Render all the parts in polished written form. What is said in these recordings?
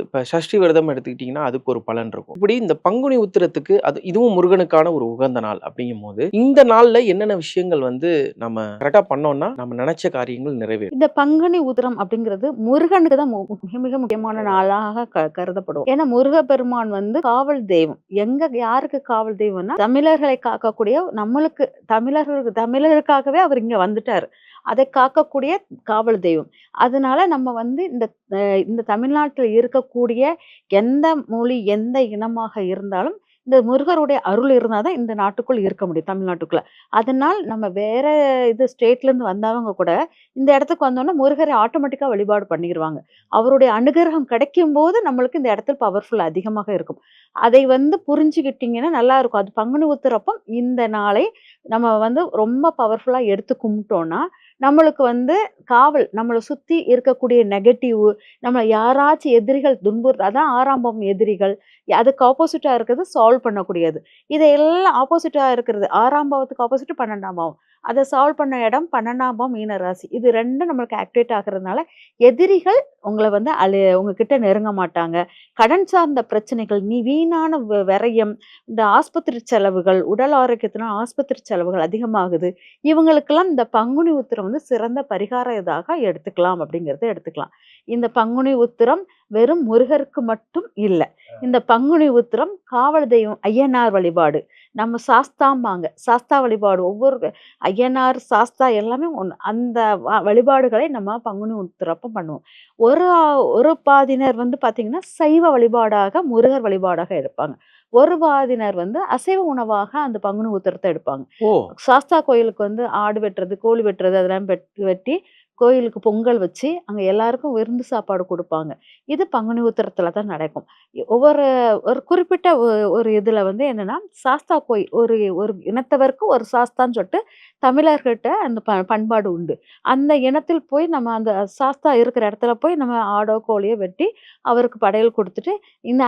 இப்ப சஷ்டி விரதம் எடுத்துக்கிட்டீங்கன்னா, அதுக்கு ஒரு பலன் இருக்கும். இப்படி இந்த பங்குனி உத்திரத்துக்கு இதுவும் முருகனுக்கான ஒரு உகந்த நாள் அப்படிங்கும்போது, இந்த நாள்ல என்னென்ன விஷயங்கள் வந்து நம்ம கரெக்ட்டா பண்ணோம்னா, நம்ம நெனச்ச காரியங்கள் நிறைவேறும்? இந்த பங்குனி உத்திரம் அப்படிங்கிறது முருகனுக்கு தான் மிக மிக முக்கியமான நாளாக கருதப்படும். ஏன்னா முருகப்பெருமான் வந்து காவல் தெய்வம். யாருக்கு காவல் தெய்வம்னா, தமிழர்களை காக்கக்கூடிய நம்மளுக்கு தமிழருக்காகவே அவர் இங்க வந்துட்டாரு. அதை காக்கக்கூடிய காவல் தெய்வம். அதனால நம்ம வந்து இந்த தமிழ்நாட்டில் இருக்கக்கூடிய எந்த மொழி, எந்த இனமாக இருந்தாலும் இந்த முருகருடைய அருள் இருந்தா தான் இந்த நாட்டுக்குள் இருக்க முடியும், தமிழ்நாட்டுக்குள்ள. அதனால் நம்ம வேற ஸ்டேட்ல இருந்து வந்தவங்க கூட இந்த இடத்துக்கு வந்தோம்னா முருகரை ஆட்டோமேட்டிக்கா வழிபாடு பண்ணிருவாங்க. அவருடைய அனுகிரகம் கிடைக்கும்போது நம்மளுக்கு இந்த இடத்துல பவர்ஃபுல் அதிகமாக இருக்கும். அதை வந்து புரிஞ்சுக்கிட்டீங்கன்னா நல்லா இருக்கும். அது பங்குனி உத்திரப்பம் இந்த நாளை நம்ம வந்து ரொம்ப பவர்ஃபுல்லா எடுத்து கும்பிட்டோம்னா, நம்மளுக்கு வந்து நம்மள சுத்தி இருக்கக்கூடிய நெகட்டிவ், நம்மள யாராச்சும் எதிரிகள் அதான் 6ஆம் பாவம் எதிரிகள். அதுக்கு ஆப்போசிட்டா இருக்கிறது சால்வ் பண்ணக்கூடியது. இதையெல்லாம் ஆப்போசிட்டா இருக்கிறது 6ஆம் பாவத்துக்கு ஆப்போசிட் 12ஆம் பாவம். அத சால்வ் பண்ண இடம் 12ஆம் பாவம் மீன ராசி. இது 2ம் நம்மளுக்கு ஆக்டிவேட் ஆகுறதுனால, எதிரிகள் உங்கள வந்து உங்ககிட்ட நெருங்க மாட்டாங்க. கடன் சார்ந்த பிரச்சனைகள், நீ வீணான விரயம், இந்த ஆஸ்பத்திரி செலவுகள், உடல் ஆரோக்கியத்தினால ஆஸ்பத்திரி செலவுகள் அதிகமாகுது. இவங்களுக்கெல்லாம் இந்த பங்குனி உத்திரம் வந்து சிறந்த பரிகார இதாக எடுத்துக்கலாம் அப்படிங்கிறத எடுத்துக்கலாம். இந்த பங்குனி உத்திரம் வெறும் முருகருக்கு மட்டும் இல்ல. இந்த பங்குனி உத்திரம் காவல் தெய்வம் ஐயனார் வழிபாடு. நம்ம சாஸ்தாம்பாங்க. சாஸ்தா வழிபாடு ஐயனார், சாஸ்தா எல்லாமே ஒண்ணு. அந்த வழிபாடுகளை நம்ம பங்குனி உத்திரப்ப பண்ணுவோம். ஒரு ஒரு பாதியினர் வந்து பார்த்தீங்கன்னா, சைவ வழிபாடாக முருகர் வழிபாடாக எடுப்பாங்க. ஒரு பாதியினர் வந்து அசைவ உணவாக அந்த பங்குனி உத்திரத்த எடுப்பாங்க. ஓ! சாஸ்தா கோயிலுக்கு வந்து ஆடு வெட்டுறது, கோழி வெட்டுறது அதெல்லாம் வெட்டி கோயிலுக்கு பொங்கல் வச்சு, அங்க எல்லாருக்கும் விருந்து சாப்பாடு குடுப்பாங்க. இது பங்குனி உத்திரத்துல தான் நடக்கும். ஒவ்வொரு ஒரு குறிப்பிட்ட ஒரு இதுல வந்து என்னன்னா, சாஸ்தா கோயில் ஒரு ஒரு இனத்தவருக்கு ஒரு சாஸ்தான்னு சொல்ட்டு தமிழர்கிட்ட அந்த பண்பாடு உண்டு. அந்த இனத்தில் போய் நம்ம அந்த சாஸ்தா இருக்கிற இடத்துல போய் நம்ம ஆடோ, கோழியோ வெட்டி அவருக்கு படையல் குடுத்துட்டு,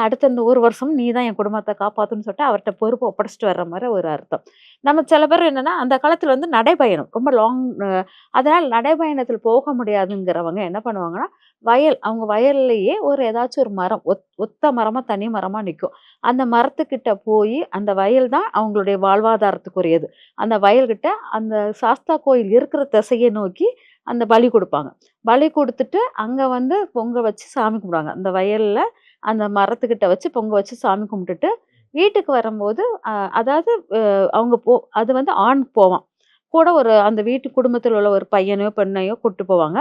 அடுத்த இந்த 1 வருஷம் நீ தான் என் குடும்பத்த காப்பாத்தணும்னு சொல்லிட்டு அவர்ட்ட பொறுப்ப ஒப்படைச்சுட்டு வர்ற மாரி ஒரு அர்த்தம். நம்ம சில பேர் என்னன்னா, அந்த காலத்துல வந்து நடைப்பயணம் ரொம்ப லாங் அதனால நடைப்பயணத்தில் போக முடியாதுங்கிறவங்க என்ன பண்ணுவாங்கன்னா, அவங்க வயல்லயே ஏதாச்சும் ஒரு மரம் ஒத்த மரமா, தனி மரமா நிக்கும். அந்த மரத்துக்கிட்ட போயி அந்த வயல் தான் அவங்களுடைய வாழ்வாதாரத்துக்குரியது. அந்த வயல்கிட்ட அந்த சாஸ்தா கோயில் இருக்கிற திசைய நோக்கி அந்த பலி குடுப்பாங்க. பலி குடுத்துட்டு அங்க வந்து பொங்க வச்சு சாமி கும்பிடுவாங்க. அந்த வயல்ல அந்த மரத்துக்கிட்ட வச்சு பொங்க வச்சு சாமி கும்பிட்டுட்டு, வீட்டுக்கு வரும்போது அதாவது அவங்க அது வந்து ஆண் போவான். கூட அந்த வீட்டு குடும்பத்தில உள்ள ஒரு பையனையோ, பெண்ணையோ கூட்டு போவாங்க.